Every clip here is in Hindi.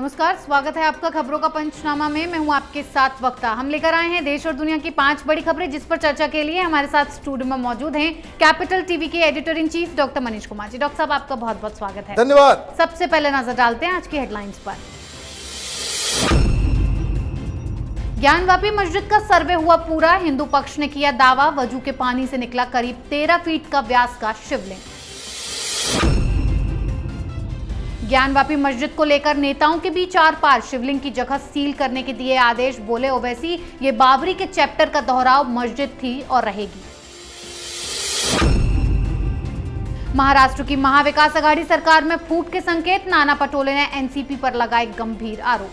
नमस्कार, स्वागत है आपका खबरों का पंचनामा में। मैं हूं आपके साथ वक्ता। हम लेकर आए हैं देश और दुनिया की 5 बड़ी खबरें, जिस पर चर्चा के लिए हमारे साथ स्टूडियो में मौजूद हैं कैपिटल टीवी के editor in chief doctor Manish Kumar ji. Doctor साहब, आपका बहुत बहुत स्वागत है। धन्यवाद। सबसे पहले नजर डालते हैं आज की हेडलाइंस पर। ज्ञानवापी मस्जिद का सर्वे हुआ पूरा, हिंदू पक्ष ने किया दावा, वजू के पानी से निकला करीब 13 फीट का व्यास का शिवलिंग। ज्ञानवापी मस्जिद को लेकर नेताओं के बीच आर पार, शिवलिंग की जगह सील करने के दिए आदेश, बोले ओवैसी ये बाबरी के चैप्टर का दोहराव, मस्जिद थी और रहेगी। महाराष्ट्र की महाविकास आघाड़ी सरकार में फूट के संकेत, नाना पटोले ने एनसीपी पर लगाए गंभीर आरोप।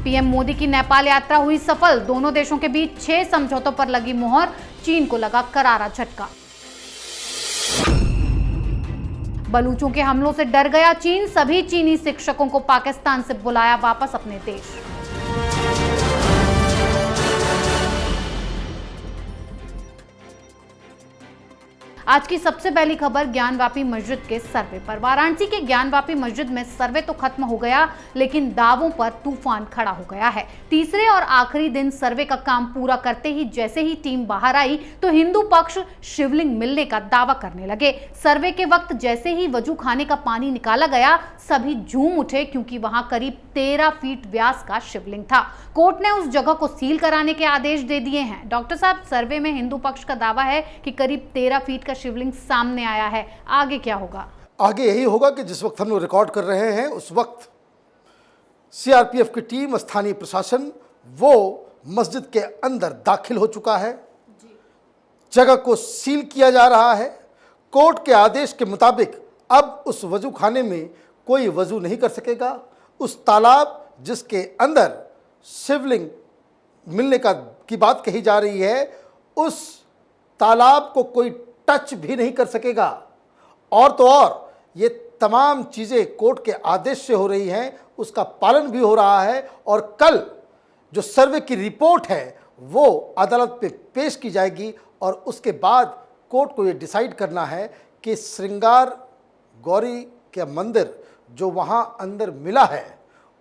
पीएम मोदी की नेपाल यात्रा हुई सफल, दोनों देशों के बीच 6 समझौतों पर लगी मुहर, चीन को लगा करारा झटका। बलूचों के हमलों से डर गया चीन, सभी चीनी शिक्षकों को पाकिस्तान से बुलाया वापस अपने देश। आज की सबसे पहली खबर ज्ञानवापी मस्जिद के सर्वे पर। वाराणसी के ज्ञानवापी मस्जिद में सर्वे तो खत्म हो गया, लेकिन दावों पर तूफान खड़ा हो गया है। तीसरे और आखिरी दिन सर्वे का काम पूरा करते ही जैसे ही टीम बाहर आई तो हिंदू पक्ष शिवलिंग मिलने का दावा करने लगे। सर्वे के वक्त जैसे ही वजू खाने का पानी निकाला गया, सभी झूम उठे, क्योंकि वहां करीब 13 फीट व्यास का शिवलिंग था। कोर्ट ने उस जगह को सील कराने के आदेश दे दिए हैं। डॉक्टर साहब, सर्वे में हिंदू पक्ष का दावा है कि करीब 13 फीट का शिवलिंग सामने आया है, आगे क्या होगा? आगे यही होगा कि जिस वक्त हम लोग रिकॉर्ड कर रहे हैं उस वक्त सीआरपीएफ की टीम, स्थानीय प्रशासन वो मस्जिद के अंदर दाखिल हो चुका है। जगह को सील किया जा रहा है। कोर्ट के आदेश के मुताबिक अब उस वजू खाने में कोई वजू नहीं कर सकेगा। उस तालाब जिसके अंदर शिवलिंग मिलने की बात कही जा रही है, उस तालाब को कोई टच भी नहीं कर सकेगा। और तो और ये तमाम चीज़ें कोर्ट के आदेश से हो रही हैं, उसका पालन भी हो रहा है। और कल जो सर्वे की रिपोर्ट है वो अदालत पे पेश की जाएगी और उसके बाद कोर्ट को ये डिसाइड करना है कि श्रृंगार गौरी के मंदिर जो वहाँ अंदर मिला है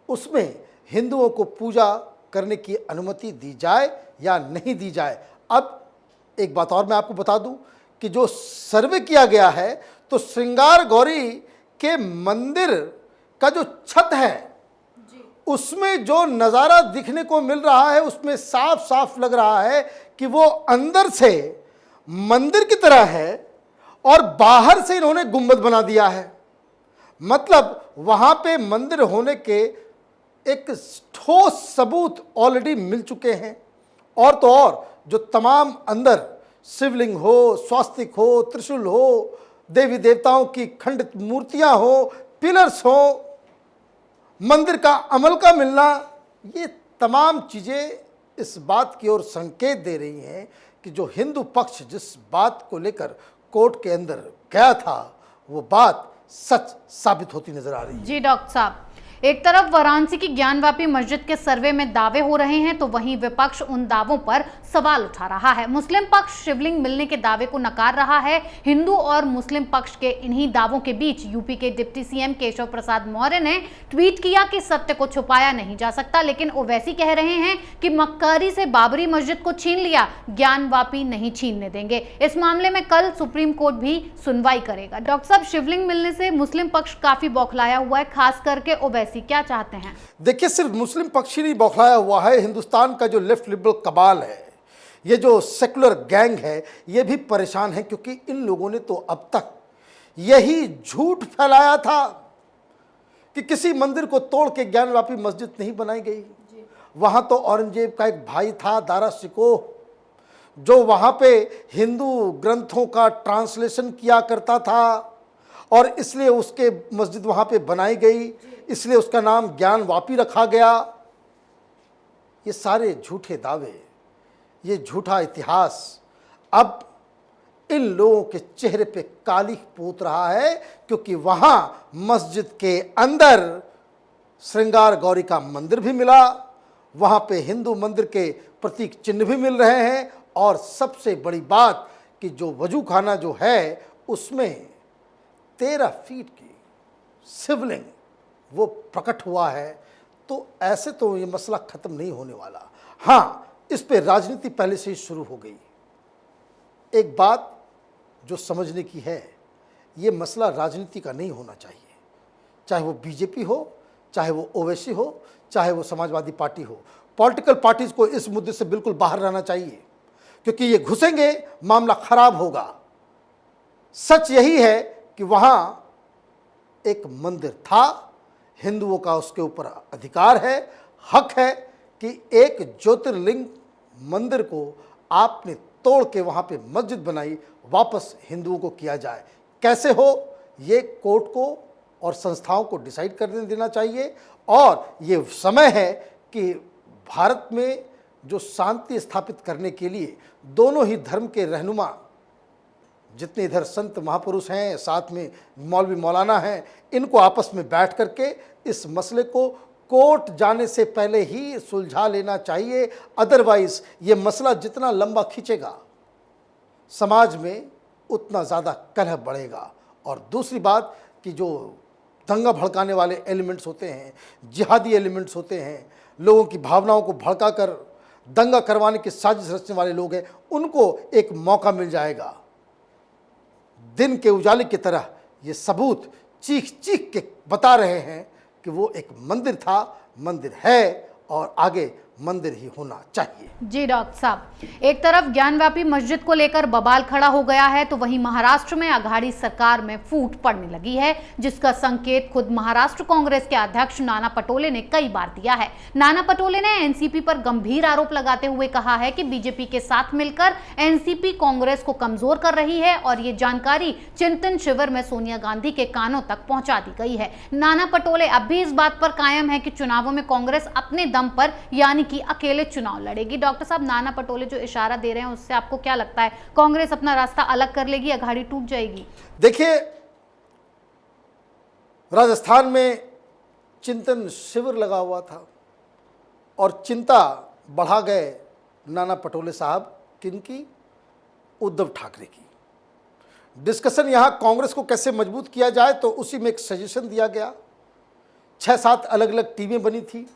उसमें हिंदुओं को पूजा करने की अनुमति दी जाए या नहीं दी जाए। अब एक बात और मैं आपको बता दूं कि जो सर्वे किया गया है तो श्रृंगार गौरी के मंदिर का जो छत है उसमें जो नज़ारा दिखने को मिल रहा है उसमें साफ साफ लग रहा है कि वो अंदर से मंदिर की तरह है और बाहर से इन्होंने गुंबद बना दिया है। मतलब वहाँ पे मंदिर होने के एक ठोस सबूत ऑलरेडी मिल चुके हैं। और तो और जो तमाम अंदर शिवलिंग हो, स्वास्तिक हो, त्रिशूल हो, देवी देवताओं की खंडित मूर्तियां हो, पिलर्स हो, मंदिर का अमल का मिलना, ये तमाम चीज़ें इस बात की ओर संकेत दे रही हैं कि जो हिंदू पक्ष जिस बात को लेकर कोर्ट के अंदर गया था वो बात सच साबित होती नजर आ रही है। जी डॉक्टर साहब, एक तरफ वाराणसी की ज्ञानवापी मस्जिद के सर्वे में दावे हो रहे हैं तो वहीं विपक्ष उन दावों पर सवाल उठा रहा है। मुस्लिम पक्ष शिवलिंग मिलने के दावे को नकार रहा है। हिंदू और मुस्लिम पक्ष के इन्हीं दावों के बीच यूपी के डिप्टी सीएम केशव प्रसाद मौर्य ने ट्वीट किया कि सत्य को छुपाया नहीं जा सकता, लेकिन ओवैसी कह रहे हैं कि मक्कारी से बाबरी मस्जिद को छीन लिया, ज्ञानवापी नहीं छीनने देंगे। इस मामले में कल सुप्रीम कोर्ट भी सुनवाई करेगा। डॉक्टर साहब, शिवलिंग मिलने से मुस्लिम पक्ष काफी बौखलाया हुआ है, खास करके ओवैसी क्या चाहते हैं? देखिए, सिर्फ मुस्लिम पक्ष ही नहीं बौखलाया हुआ है, हिंदुस्तान का जो लेफ्ट लिबरल कबाल है, ये जो सेकुलर गैंग है, ये भी परेशान है, क्योंकि इन लोगों ने तो अब तक यही झूठ फैलाया था कि किसी मंदिर को तोड़ के ज्ञानवापी मस्जिद नहीं बनाई गई। वहां तो औरंगजेब का एक भाई था, दारा शिकोह, जो वहां पे हिंदू ग्रंथों का ट्रांसलेशन किया करता था और इसलिए उसके मस्जिद वहां पे बनाई गई, इसलिए उसका नाम ज्ञानवापी रखा गया। ये सारे झूठे दावे, ये झूठा इतिहास अब इन लोगों के चेहरे पे कालिख पोत रहा है, क्योंकि वहां मस्जिद के अंदर श्रृंगार गौरी का मंदिर भी मिला, वहां पे हिंदू मंदिर के प्रतीक चिन्ह भी मिल रहे हैं और सबसे बड़ी बात कि जो वजू खाना जो है उसमें 13 फीट की शिवलिंग वो प्रकट हुआ है, तो ऐसे तो ये मसला खत्म नहीं होने वाला। हाँ, इस पे राजनीति पहले से ही शुरू हो गई। एक बात जो समझने की है, ये मसला राजनीति का नहीं होना चाहिए, चाहे वो बीजेपी हो, चाहे वो ओवैसी हो, चाहे वो समाजवादी पार्टी हो। पॉलिटिकल पार्टीज को इस मुद्दे से बिल्कुल बाहर रहना चाहिए, क्योंकि ये घुसेंगे मामला खराब होगा। सच यही है कि वहां एक मंदिर था, हिंदुओं का उसके ऊपर अधिकार है, हक है कि एक ज्योतिर्लिंग मंदिर को आपने तोड़ के वहां पे मस्जिद बनाई, वापस हिंदुओं को किया जाए। कैसे हो, ये कोर्ट को और संस्थाओं को डिसाइड करने देना चाहिए। और ये समय है कि भारत में जो शांति स्थापित करने के लिए दोनों ही धर्म के रहनुमा, जितने इधर संत महापुरुष हैं, साथ में मौलवी मौलाना हैं, इनको आपस में बैठ करके इस मसले को कोर्ट जाने से पहले ही सुलझा लेना चाहिए। अदरवाइज ये मसला जितना लंबा खींचेगा, समाज में उतना ज़्यादा कलह बढ़ेगा। और दूसरी बात कि जो दंगा भड़काने वाले एलिमेंट्स होते हैं, जिहादी एलिमेंट्स होते हैं, लोगों की भावनाओं को भड़काकर दंगा करवाने की साजिश रचने वाले लोग हैं, उनको एक मौका मिल जाएगा। दिन के उजाले की तरह ये सबूत चीख चीख के बता रहे हैं कि वो एक मंदिर था, मंदिर है और आगे मंदिर ही होना चाहिए। जी डॉक्टर साहब, एक तरफ ज्ञानवापी मस्जिद को लेकर बवाल खड़ा हो गया है, तो वहीं महाराष्ट्र में अघाड़ी सरकार में फूट पड़ने लगी है, जिसका संकेत खुद महाराष्ट्र कांग्रेस के अध्यक्ष नाना पटोले ने कई बार दिया है। नाना पटोले ने एनसीपी पर गंभीर आरोप लगाते हुए कहा है कि बीजेपी के साथ मिलकर एनसीपी कांग्रेस को कमजोर कर रही है और ये जानकारी चिंतन शिविर में सोनिया गांधी के कानों तक पहुंचा दी गई है। नाना पटोले अब भी इस बात पर कायम है कि चुनावों में कांग्रेस अपने दम पर यानी कि अकेले चुनाव लड़ेगी। डॉक्टर साहब, नाना पटोले जो इशारा दे रहे हैं, उससे आपको क्या लगता है, कांग्रेस अपना रास्ता अलग कर लेगी, अघाड़ी टूट जाएगी? देखिए, राजस्थान में चिंतन शिविर लगा हुआ था और चिंता बढ़ा गए नाना पटोले साहब। किनकी? उद्धव ठाकरे की। डिस्कशन यहां कांग्रेस को कैसे मजबूत किया जाए, तो उसी में एक सजेशन दिया गया। 6-7 अलग अलग टीमें बनी थी,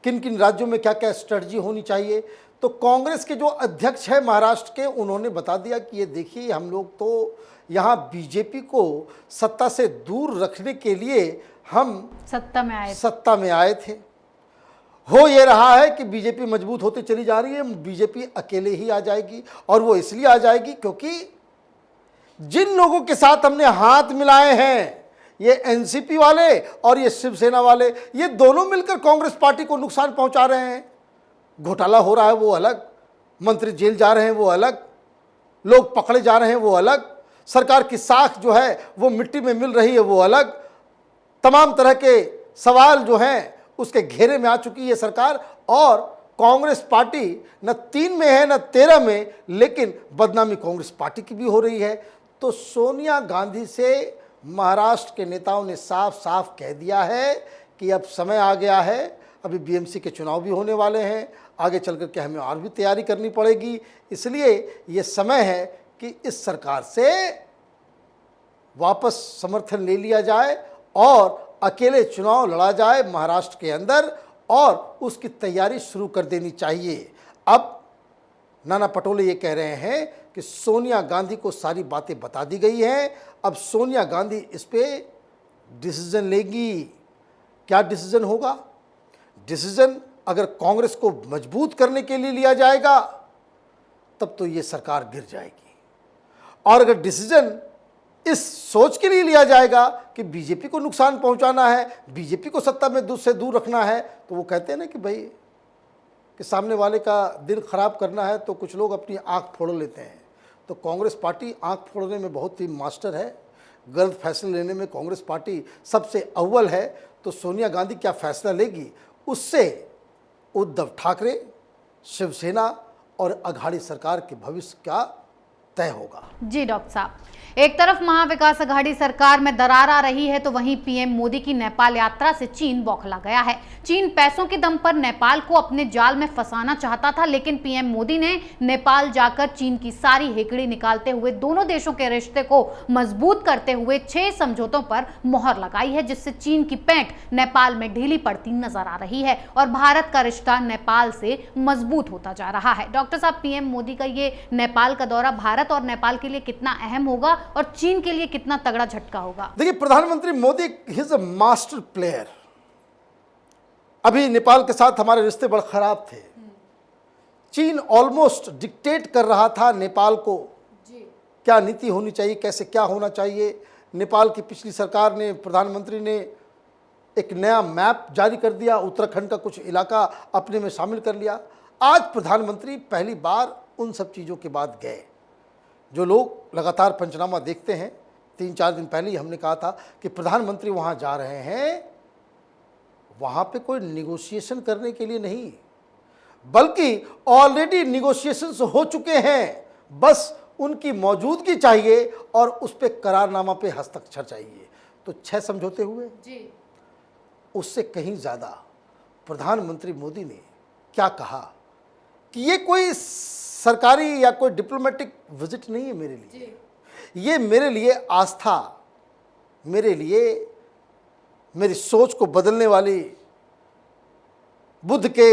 किन किन राज्यों में क्या क्या स्ट्रेटजी होनी चाहिए। तो कांग्रेस के जो अध्यक्ष हैं महाराष्ट्र के, उन्होंने बता दिया कि ये देखिए, हम लोग तो यहाँ बीजेपी को सत्ता से दूर रखने के लिए हम सत्ता में आए थे। हो ये रहा है कि बीजेपी मजबूत होती चली जा रही है, बीजेपी अकेले ही आ जाएगी। और वो इसलिए आ जाएगी क्योंकि जिन लोगों के साथ हमने हाथ मिलाए हैं, ये एनसीपी वाले और ये शिवसेना वाले, ये दोनों मिलकर कांग्रेस पार्टी को नुकसान पहुंचा रहे हैं। घोटाला हो रहा है वो अलग, मंत्री जेल जा रहे हैं वो अलग, लोग पकड़े जा रहे हैं वो अलग, सरकार की साख जो है वो मिट्टी में मिल रही है वो अलग। तमाम तरह के सवाल जो हैं उसके घेरे में आ चुकी है सरकार। और कांग्रेस पार्टी न 3 में है न 13 में, लेकिन बदनामी कांग्रेस पार्टी की भी हो रही है। तो सोनिया गांधी से महाराष्ट्र के नेताओं ने साफ साफ कह दिया है कि अब समय आ गया है, अभी बीएमसी के चुनाव भी होने वाले हैं, आगे चल कर के हमें और भी तैयारी करनी पड़ेगी। इसलिए ये समय है कि इस सरकार से वापस समर्थन ले लिया जाए और अकेले चुनाव लड़ा जाए महाराष्ट्र के अंदर, और उसकी तैयारी शुरू कर देनी चाहिए। अब नाना पटोले ये कह रहे हैं कि सोनिया गांधी को सारी बातें बता दी गई हैं, अब सोनिया गांधी इस पे डिसीजन लेगी। क्या डिसीजन होगा? डिसीजन अगर कांग्रेस को मजबूत करने के लिए लिया जाएगा तब तो ये सरकार गिर जाएगी, और अगर डिसीजन इस सोच के लिए लिया जाएगा कि बीजेपी को नुकसान पहुंचाना है, बीजेपी को सत्ता में दूर से दूर रखना है, तो वो कहते हैं ना कि भाई कि सामने वाले का दिन खराब करना है तो कुछ लोग अपनी आंख फोड़ लेते हैं। तो कांग्रेस पार्टी आंख फोड़ने में बहुत ही मास्टर है, गलत फैसले लेने में कांग्रेस पार्टी सबसे अव्वल है। तो सोनिया गांधी क्या फैसला लेगी, उससे उद्धव ठाकरे, शिवसेना और अघाड़ी सरकार के भविष्य का तय होगा। जी डॉक्टर साहब, एक तरफ महाविकास अघाड़ी सरकार में दरार आ रही है तो वहीं पीएम मोदी की नेपाल यात्रा से चीन बौखला गया है। चीन पैसों के दम पर नेपाल को अपने जाल में फंसाना चाहता था, लेकिन पीएम मोदी ने नेपाल जाकर चीन की सारी हेकड़ी निकालते हुए दोनों देशों के रिश्ते को मजबूत करते हुए 6 समझौतों पर मोहर लगाई है, जिससे चीन की पैंठ नेपाल में ढीली पड़ती नजर आ रही है और भारत का रिश्ता नेपाल से मजबूत होता जा रहा है। डॉक्टर साहब, पीएम मोदी का ये नेपाल का दौरा भारत और नेपाल के लिए कितना अहम होगा और चीन के लिए कितना तगड़ा झटका होगा? देखिए, प्रधानमंत्री Modi he is a master player. अभी नेपाल के साथ हमारे रिश्ते बड़े खराब थे। चीन ऑलमोस्ट डिक्टेट कर रहा था नेपाल को क्या नीति होनी चाहिए, कैसे क्या होना चाहिए। नेपाल की पिछली सरकार ने, प्रधानमंत्री ने एक नया मैप जारी कर दिया, उत्तराखंड का कुछ इलाका अपने में शामिल कर लिया। आज प्रधानमंत्री पहली बार उन सब चीज़ों के बाद गए। जो लोग लगातार पंचनामा देखते हैं, 3-4 दिन पहले ही हमने कहा था कि प्रधानमंत्री वहाँ जा रहे हैं, वहाँ पे कोई निगोशिएशन करने के लिए नहीं, बल्कि ऑलरेडी निगोशिएशंस हो चुके हैं, बस उनकी मौजूदगी चाहिए और उस पे करारनामा पे हस्ताक्षर चाहिए। तो 6 समझौते हुए जी। उससे कहीं ज़्यादा प्रधानमंत्री मोदी ने क्या कहा कि ये कोई सरकारी या कोई डिप्लोमेटिक विजिट नहीं है मेरे लिए, ये मेरे लिए आस्था, मेरे लिए मेरी सोच को बदलने वाली, बुद्ध के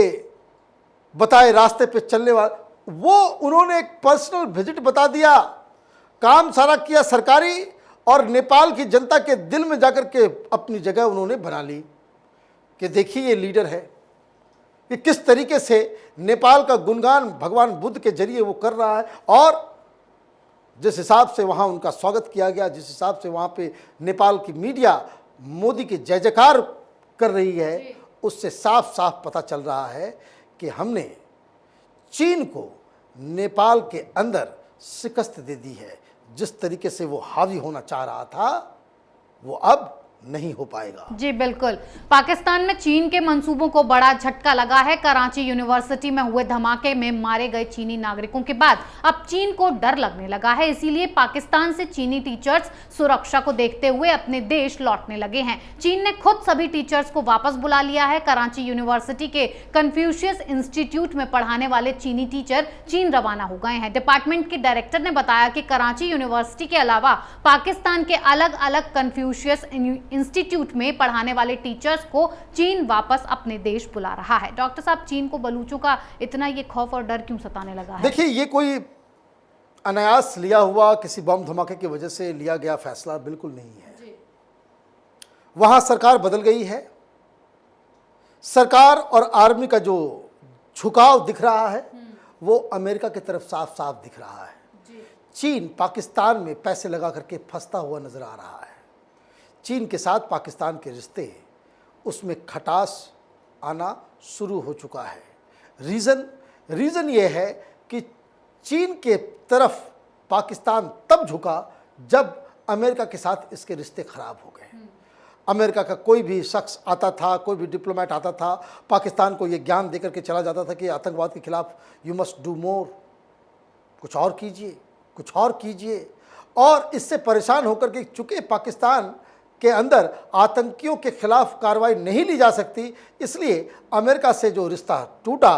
बताए रास्ते पे चलने वाला, वो उन्होंने एक पर्सनल विजिट बता दिया। काम सारा किया सरकारी और नेपाल की जनता के दिल में जाकर के अपनी जगह उन्होंने बना ली कि देखिए ये लीडर है, कि किस तरीके से नेपाल का गुणगान भगवान बुद्ध के जरिए वो कर रहा है। और जिस हिसाब से वहाँ उनका स्वागत किया गया, जिस हिसाब से वहाँ पे नेपाल की मीडिया मोदी की जय जयकार कर रही है, उससे साफ साफ पता चल रहा है कि हमने चीन को नेपाल के अंदर शिकस्त दे दी है। जिस तरीके से वो हावी होना चाह रहा था, वो अब नहीं हो पाएगा। जी बिल्कुल। पाकिस्तान में चीन के मंसूबों को बड़ा झटका लगा है। कराची यूनिवर्सिटी में हुए धमाके में मारे गए चीनी नागरिकों के बाद अब चीन को डर लगने लगा है। इसीलिए पाकिस्तान से चीनी टीचर्स सुरक्षा को देखते हुए अपने देश लौटने लगे हैं। चीन ने खुद सभी टीचर्स को वापस बुला लिया है। कराची यूनिवर्सिटी के कन्फ्यूशियस इंस्टीट्यूट में पढ़ाने वाले चीनी टीचर चीन रवाना हो गए हैं। डिपार्टमेंट के डायरेक्टर ने बताया कि कराची यूनिवर्सिटी के अलावा पाकिस्तान के अलग अलग कन्फ्यूशियस इंस्टीट्यूट में पढ़ाने वाले टीचर्स को चीन वापस अपने देश बुला रहा है। डॉक्टर साहब, चीन को बलूचों का इतना ये खौफ और डर क्यों सताने लगा है? देखिए, ये कोई अनायास लिया हुआ किसी बम धमाके की वजह से लिया गया फैसला बिल्कुल नहीं है। वहां सरकार बदल गई है। सरकार और आर्मी का जो झुकाव दिख रहा है वो अमेरिका की तरफ साफ साफ दिख रहा है। चीन पाकिस्तान में पैसे लगा करके फंसता हुआ नजर आ रहा है। चीन के साथ पाकिस्तान के रिश्ते, उसमें खटास आना शुरू हो चुका है। रीज़न ये है कि चीन के तरफ पाकिस्तान तब झुका जब अमेरिका के साथ इसके रिश्ते ख़राब हो गए। अमेरिका का कोई भी शख्स आता था, कोई भी डिप्लोमेट आता था, पाकिस्तान को ये ज्ञान देकर के चला जाता था कि आतंकवाद के खिलाफ यू मस्ट डू मोर, कुछ और कीजिए, कुछ और कीजिए। और इससे परेशान होकर के चूँकि पाकिस्तान के अंदर आतंकियों के खिलाफ कार्रवाई नहीं ली जा सकती, इसलिए अमेरिका से जो रिश्ता टूटा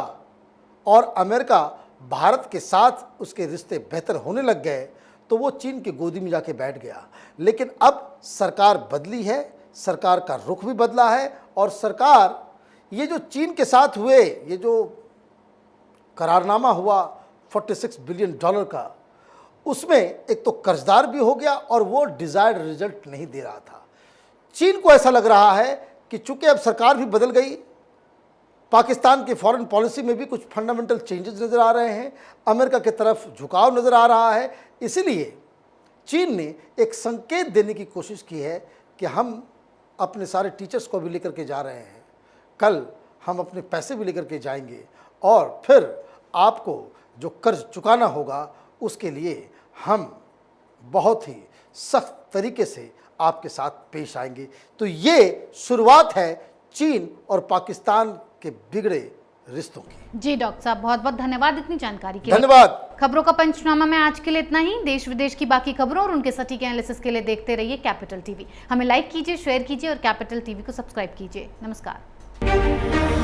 और अमेरिका भारत के साथ उसके रिश्ते बेहतर होने लग गए, तो वो चीन की गोदी में जाके बैठ गया। लेकिन अब सरकार बदली है, सरकार का रुख भी बदला है और सरकार ये जो चीन के साथ हुए, ये जो करारनामा हुआ $46 बिलियन का, उसमें एक तो कर्जदार भी हो गया और वो डिज़ायर्ड रिजल्ट नहीं दे रहा था। चीन को ऐसा लग रहा है कि चूंकि अब सरकार भी बदल गई, पाकिस्तान की फॉरेन पॉलिसी में भी कुछ फंडामेंटल चेंजेस नज़र आ रहे हैं, अमेरिका की तरफ झुकाव नज़र आ रहा है, इसीलिए चीन ने एक संकेत देने की कोशिश की है कि हम अपने सारे टीचर्स को भी लेकर के जा रहे हैं, कल हम अपने पैसे भी लेकर के जाएंगे और फिर आपको जो कर्ज चुकाना होगा उसके लिए हम बहुत ही सख्त तरीके से आपके साथ पेश आएंगे। तो ये शुरुआत है चीन और पाकिस्तान के बिगड़े रिश्तों की। जी डॉक्टर साहब, बहुत बहुत धन्यवाद इतनी जानकारी के लिए। धन्यवाद। खबरों का पंचनामा में आज के लिए इतना ही। देश विदेश की बाकी खबरों और उनके सटीक एनालिसिस के लिए देखते रहिए कैपिटल टीवी। हमें लाइक कीजिए, शेयर कीजिए और कैपिटल टीवी को सब्सक्राइब कीजिए। नमस्कार।